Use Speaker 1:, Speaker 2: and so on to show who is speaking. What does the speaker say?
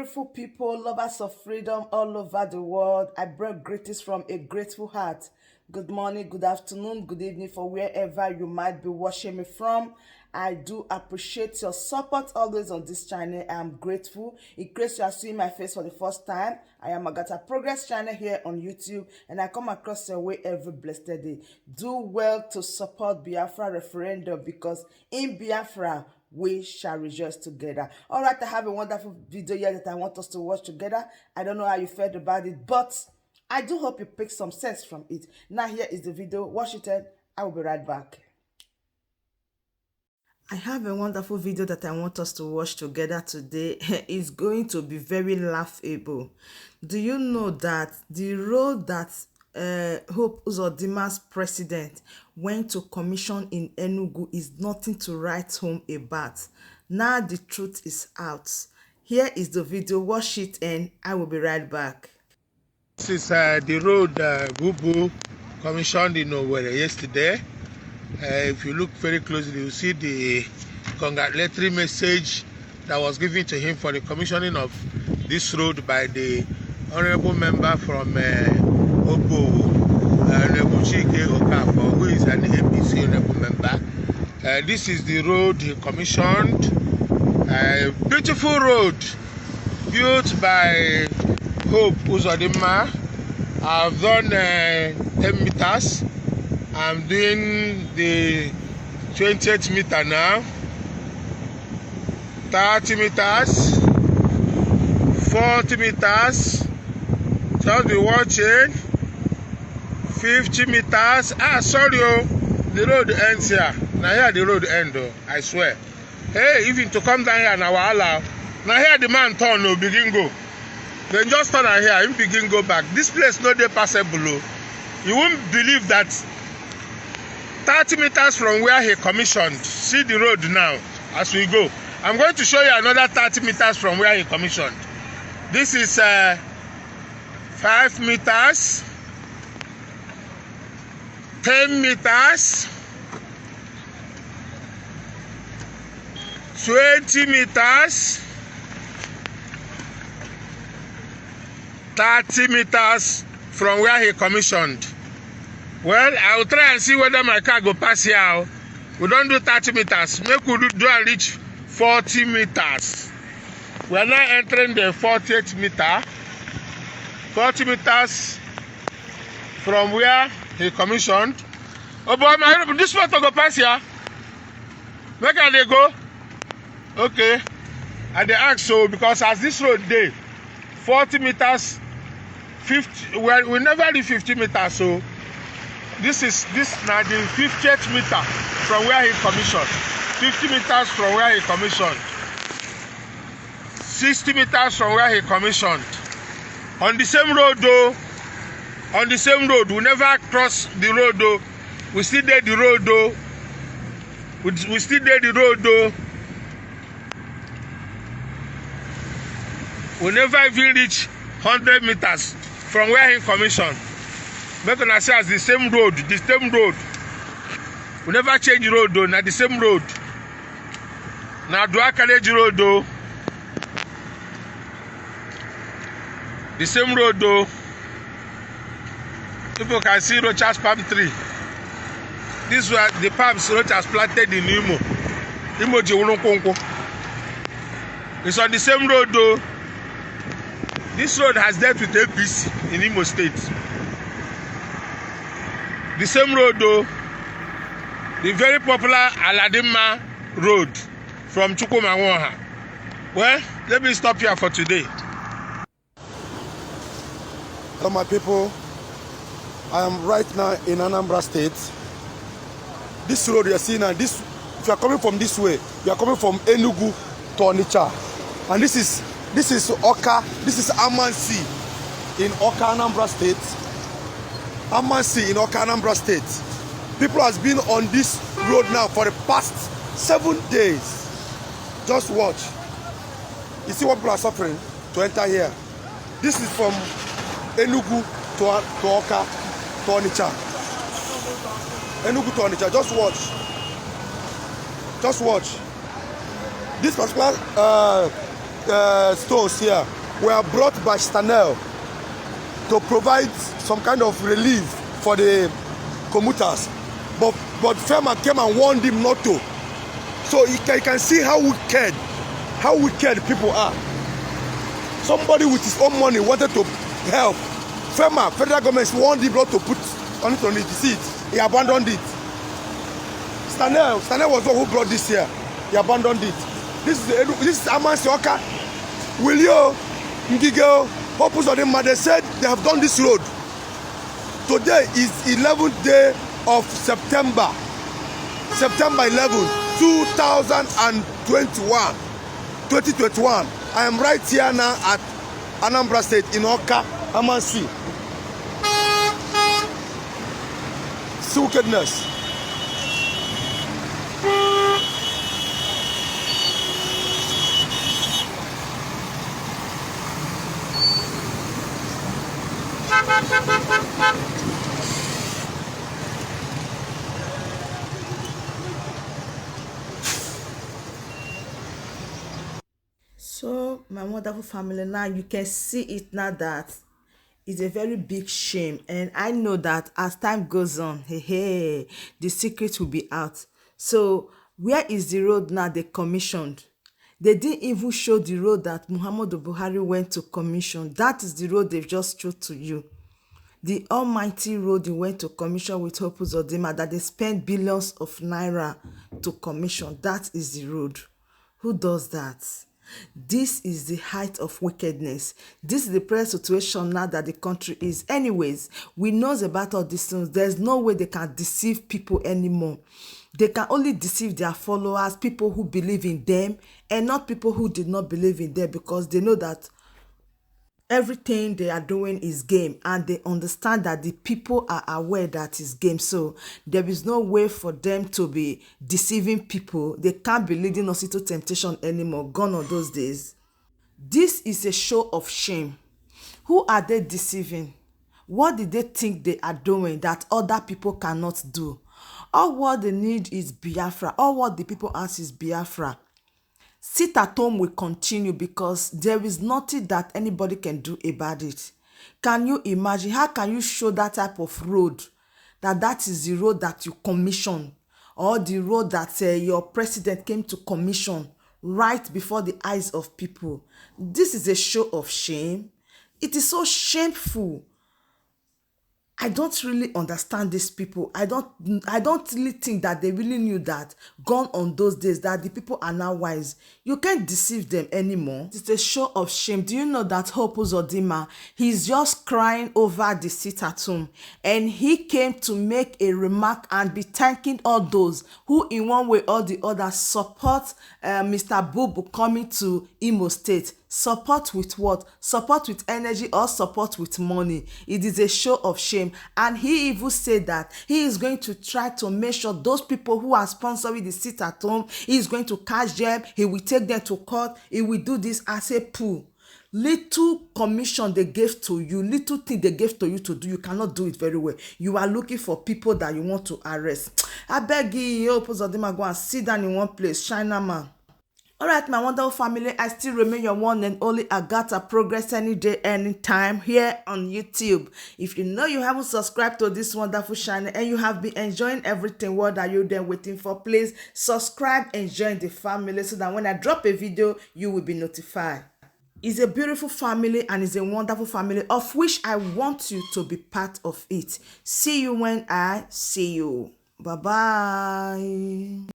Speaker 1: beautiful people, lovers of freedom all over the world. I bring greetings from a grateful heart. Good morning, good afternoon, good evening for wherever you might be watching me from. I do appreciate your support always on this channel. I am grateful. In case you are seeing my face for the first time, I am AGATHA Progress channel here on YouTube, and I come across your way every blessed day. Do well to support Biafra referendum, because in Biafra, we shall rejoice together. All right, I have a wonderful video here that I want us to watch together. I don't know how you felt about it, but I do hope you pick some sense from it. Now here is the video. Watch it and I will be right back. I have a wonderful video that I want us to watch together today. It's going to be very laughable. Do you know that the road that Hope Uzodinma's president went to commission in Enugu is nothing to write home about? Now the truth is out. Here is the video. Watch it and I will be right back.
Speaker 2: This is the road Bubu commissioned in Owerri yesterday. If you look very closely, you see the congratulatory message that was given to him for the commissioning of this road by the honorable member from Obo, Honorable Chike Okafor, who is an APC honorable member. This is the road he commissioned. A beautiful road built by Hope Uzodinma. I've done 10 meters. I'm doing the 28 meter now. 30 meters. 40 meters. Just be watching. 50 meters. Sorry, the road ends here. Now here the road ends, I swear. Hey, even to come down here now, allow. Now here the man turn, no begin go. Then just turn here, him begin go back. This place no dey passable. You won't believe that 30 meters from where he commissioned. See the road now as we go. I'm going to show you another 30 meters from where he commissioned. This is 5 meters, 10 meters, 20 meters, 30 meters from where he commissioned. Well, I will try and see whether my car go pass here. We don't do 30 meters. Make we do and reach 40 meters. We are now entering the 48 meter. 40 meters from where he commissioned. Oh boy, this motor go pass here. Where can they go? Okay. And they ask so because as this road day, 40 meters, 50. Well, we never reach 50 meters, so this now the 50th meter from where he commissioned. 50 meters from where he commissioned. 60 meters from where he commissioned. On the same road though, on the same road, we never cross the road though. We still there the road though. We still there the road though. We never even reach 100 meters from where he commissioned. Make una see as the same road, the same road. We never change the road though, na the same road. Na Dua College road though. The same road though. People can see Rochas palm tree. These were the palms Rochas planted in Imo. Imo Jiwunukonko. It's on the same road though. This road has dealt with APC in Imo State. The same road though, the very popular Uzodinma road from Chukwumanwoha. Well, let me stop here for today.
Speaker 3: Hello my people, I am right now in Anambra State. This road you are seeing now, if you are coming from this way, you are coming from Enugu to Onitsha. And this is Oka, this is Amansi in Oka, Anambra State. Amansi in Oka, Anambra State. People has been on this road now for the past 7 days. Just watch. You see what people are suffering to enter here. This is from Enugu to Oka to Onitsha. Enugu to Onitsha. Just watch. Just watch. This particular stones here, were brought by Stanel to provide some kind of relief for the commuters. But FEMA came and warned him not to. So you can see how wicked people are. Somebody with his own money wanted to help. FEMA, federal government, warned him not to put on it. You see it. He abandoned it. Stanel was the one who brought this here. He abandoned it. This is Amansioka, Wilio, Ngigeo, Uzodinma. They said they have done this road. Today is 11th day of September 11, 2021. I am right here now at Anambra State in Oka, Amansi. See wickedness.
Speaker 1: So my wonderful family, now you can see it now that it's a very big shame, and I know that as time goes on, the secret will be out. So where is the road now they commissioned? They didn't even show the road that Muhammadu Buhari went to commission. That is the road they've just showed to you. The almighty road he went to commission with Uzodinma, that they spent billions of naira to commission. That is the road. Who does that? This is the height of wickedness. This is the present situation now that the country is. Anyways, we know about all these things. There's no way they can deceive people anymore. They can only deceive their followers, people who believe in them, and not people who did not believe in them, because they know that everything they are doing is game, and they understand that the people are aware that it's game. So there is no way for them to be deceiving people. They can't be leading us into temptation anymore. Gone are those days. This is a show of shame. Who are they deceiving? What did they think they are doing that other people cannot do? All what they need is Biafra. All what the people ask is Biafra. Sit at home will continue, because there is nothing that anybody can do about it. Can you imagine? How can you show that type of road, that is the road that you commission, or the road that your president came to commission right before the eyes of people? This is a show of shame. It is so shameful. I don't really understand these people. I don't really think that they really knew that gone on those days that the people are now wise. You can't deceive them anymore. It's a show of shame. Do you know that Uzodinma, he's just crying over the sit at home, and he came to make a remark and be thanking all those who in one way or the other support Mr. Bubu coming to Imo State. Support with what? Support with energy or support with money. It is a show of shame. And he even said that he is going to try to make sure those people who are sponsoring the sit at home, he is going to catch them, he will take them to court, he will do this as a pool. Little commission they gave to you, little thing they gave to you to do, you cannot do it very well. You are looking for people that you want to arrest. I beg you, Uzodinma, go and sit down in one place, China man. Alright, my wonderful family, I still remain your one and only AGATHA, progress any day, anytime, here on YouTube. If you know you haven't subscribed to this wonderful channel and you have been enjoying everything, what are you then waiting for? Please subscribe and join the family so that when I drop a video, you will be notified. It's a beautiful family and it's a wonderful family of which I want you to be part of it. See you when I see you. Bye-bye.